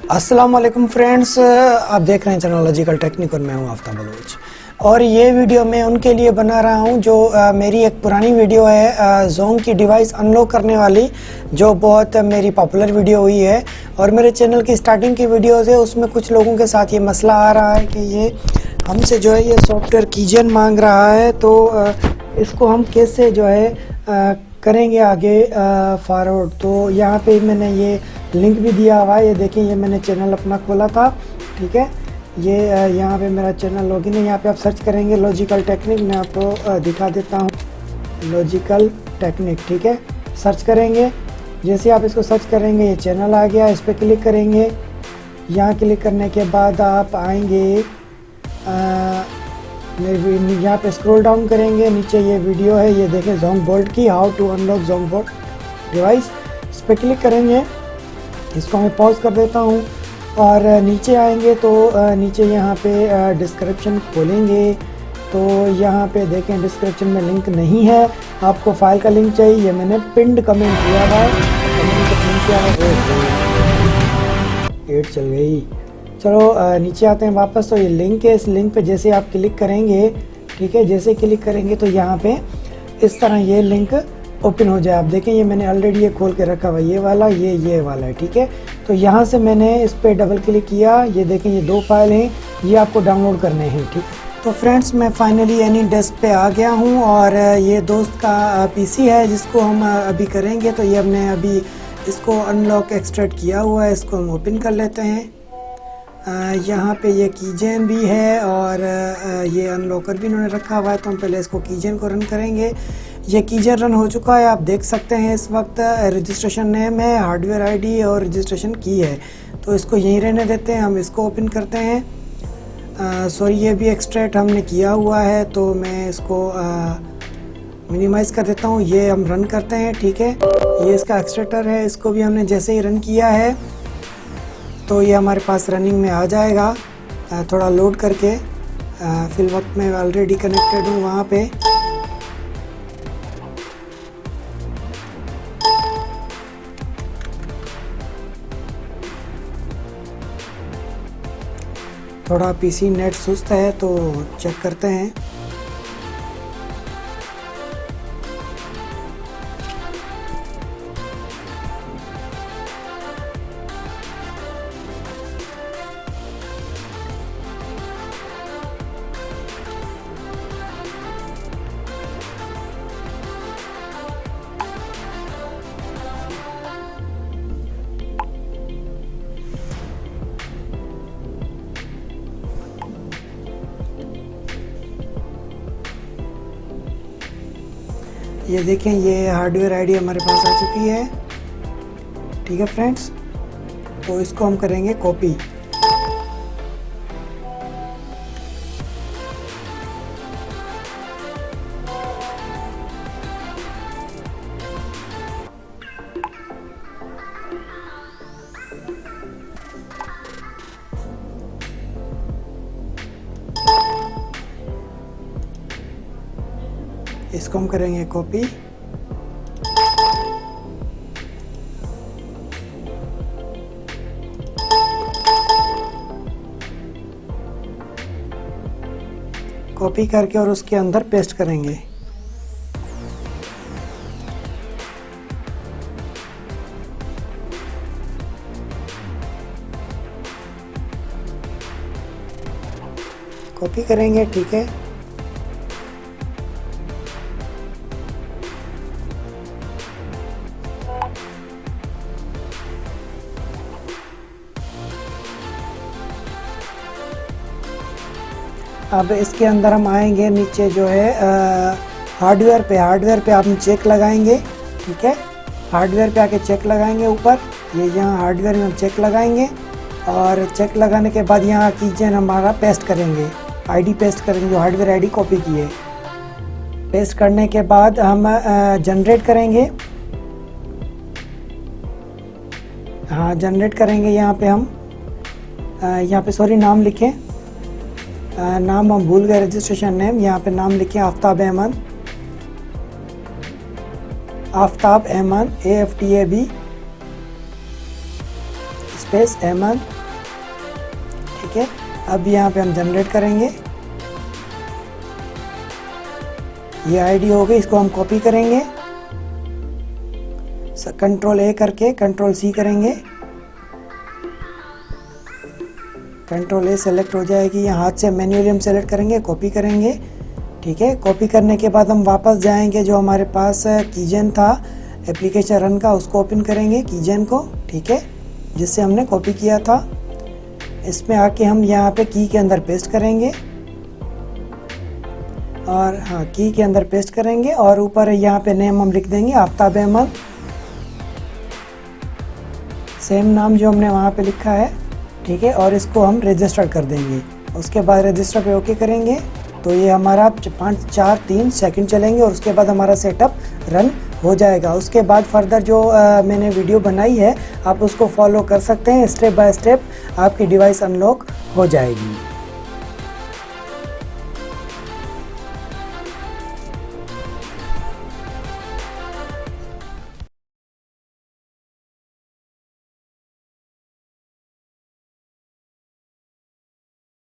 अस्सलाम वालेकुम फ्रेंड्स, आप देख रहे हैं चैनल लॉजिकल टेक्निक और मैं हूं आफ्ताब बलोच। और ये वीडियो मैं उनके लिए बना रहा हूं जो मेरी एक पुरानी वीडियो है जोंग की डिवाइस अनलॉक करने वाली, जो बहुत मेरी पॉपुलर वीडियो हुई है। और मेरे चैनल की स्टार्टिंग की वीडियोज़ है, उसमें कुछ लोगों के साथ ये मसला आ रहा है कि ये हमसे जो है ये सॉफ्टवेयर कीजन मांग रहा है, तो इसको हम कैसे जो है करेंगे आगे फॉरवर्ड। तो यहाँ पे मैंने ये लिंक भी दिया हुआ है, ये देखें, ये मैंने चैनल अपना खोला था, ठीक है। ये यहाँ पे मेरा चैनल लॉगिन है, यहाँ पे आप सर्च करेंगे लॉजिकल टेक्निक। मैं आपको दिखा देता हूँ, लॉजिकल टेक्निक, ठीक है। सर्च करेंगे, जैसे आप इसको सर्च करेंगे ये चैनल आ गया, इस पर क्लिक करेंगे। यहाँ क्लिक करने के बाद आप आएंगे यहाँ पे स्क्रॉल डाउन करेंगे, नीचे ये वीडियो है, ये देखें जोंग बोल्ट की, how to unlock Jong bolt device. इस पर क्लिक करेंगे, इसको मैं पॉज कर देता हूँ। और नीचे आएंगे तो नीचे यहाँ पे डिस्क्रिप्शन खोलेंगे, तो यहाँ पे देखें डिस्क्रिप्शन में लिंक नहीं है, आपको फाइल का लिंक चाहिए। ये मैंने पिंड कमेंट किया है, कमेंट किया है, 8 चल गई। चलो नीचे आते हैं वापस। तो ये लिंक है, इस लिंक पे जैसे आप क्लिक करेंगे, ठीक है, जैसे क्लिक करेंगे तो यहाँ पे इस तरह ये लिंक ओपन हो जाए। आप देखें ये मैंने ऑलरेडी ये खोल के रखा हुआ, ये वाला ये वाला है, ठीक है। तो यहाँ से मैंने इस पर डबल क्लिक किया, ये देखें ये 2 फाइल हैं, ये आपको डाउनलोड करने हैं, ठीक। तो फ्रेंड्स मैं फाइनली एनी डेस्क पे आ गया हूँ, और ये दोस्त का पीसी है जिसको हम अभी करेंगे। तो ये हमने अभी इसको अनलॉक एक्सट्रैक्ट किया हुआ है, इसको हम ओपन कर लेते हैं। यहाँ पे ये कीजेन भी है और ये अनलॉकर भी इन्होंने रखा हुआ है, तो हम पहले इसको कीजेन को रन करेंगे। ये कीजेन रन हो चुका है, आप देख सकते हैं इस वक्त रजिस्ट्रेशन नेम है, हार्डवेयर आईडी और रजिस्ट्रेशन की है। तो इसको यहीं रहने देते हैं, हम इसको ओपन करते हैं। सॉरी, ये भी एक्सट्रैक्ट हमने किया हुआ है, तो मैं इसको मिनिमाइज़ कर देता हूँ। ये हम रन करते हैं, ठीक है। ये इसका एक्सट्रैक्टर है, इसको भी हमने जैसे ही रन किया है तो ये हमारे पास रनिंग में आ जाएगा। थोड़ा लोड करके, फिल वक्त मैं ऑलरेडी कनेक्टेड हूँ वहाँ पे। थोड़ा पीसी नेट सुस्त है, तो चेक करते हैं। ये देखें ये हार्डवेयर आईडी हमारे पास आ चुकी है, ठीक है फ्रेंड्स। तो इसको हम करेंगे कॉपी। इसको हम करेंगे कॉपी। कॉपी करके और उसके अंदर पेस्ट करेंगे। कॉपी करेंगे, ठीक है। अब इसके अंदर हम आएंगे, नीचे जो है हार्डवेयर पे आप चेक लगाएंगे, ठीक है। हार्डवेयर पे आके चेक लगाएंगे ऊपर, ये यहाँ हार्डवेयर में हम चेक लगाएंगे। और चेक लगाने के बाद यहाँ कीजेन हमारा पेस्ट करेंगे, आईडी पेस्ट करेंगे, जो हार्डवेयर आईडी कॉपी की है। पेस्ट करने के बाद हम जनरेट करेंगे, हाँ जनरेट करेंगे। यहाँ पे हम यहाँ पे सॉरी नाम लिखें, नाम हम भूल गए, रजिस्ट्रेशन नेम, यहाँ पे नाम लिखें आफ्ताब अहमद, आफ्ताब अहमद AFTAB स्पेस अहमद ठीक है। अब यहाँ पे हम जनरेट करेंगे, ये आईडी हो गई, इसको हम कॉपी करेंगे, कंट्रोल ए करके कंट्रोल सी करेंगे, कंट्रोल ए सेलेक्ट हो जाएगी, यहाँ हाथ से मैन्युअली हम सेलेक्ट करेंगे, कॉपी करेंगे, ठीक है। कॉपी करने के बाद हम वापस जाएंगे, जो हमारे पास कीजेन था एप्लीकेशन रन का, उसको ओपन करेंगे कीजेन को, ठीक है, जिससे हमने कॉपी किया था। इसमें आके हम यहाँ पे की के अंदर पेस्ट करेंगे, और हाँ की के अंदर पेस्ट करेंगे, और ऊपर यहाँ पे नेम हम लिख देंगे आफ्ताब अहमद, सेम नाम जो हमने वहाँ पे लिखा है, ठीक है। और इसको हम रजिस्टर कर देंगे, उसके बाद रजिस्टर पे ओके करेंगे, तो ये हमारा 5-4-3 सेकंड चलेंगे, और उसके बाद हमारा सेटअप रन हो जाएगा। उसके बाद फर्दर जो मैंने वीडियो बनाई है आप उसको फॉलो कर सकते हैं, स्टेप बाय स्टेप आपकी डिवाइस अनलॉक हो जाएगी।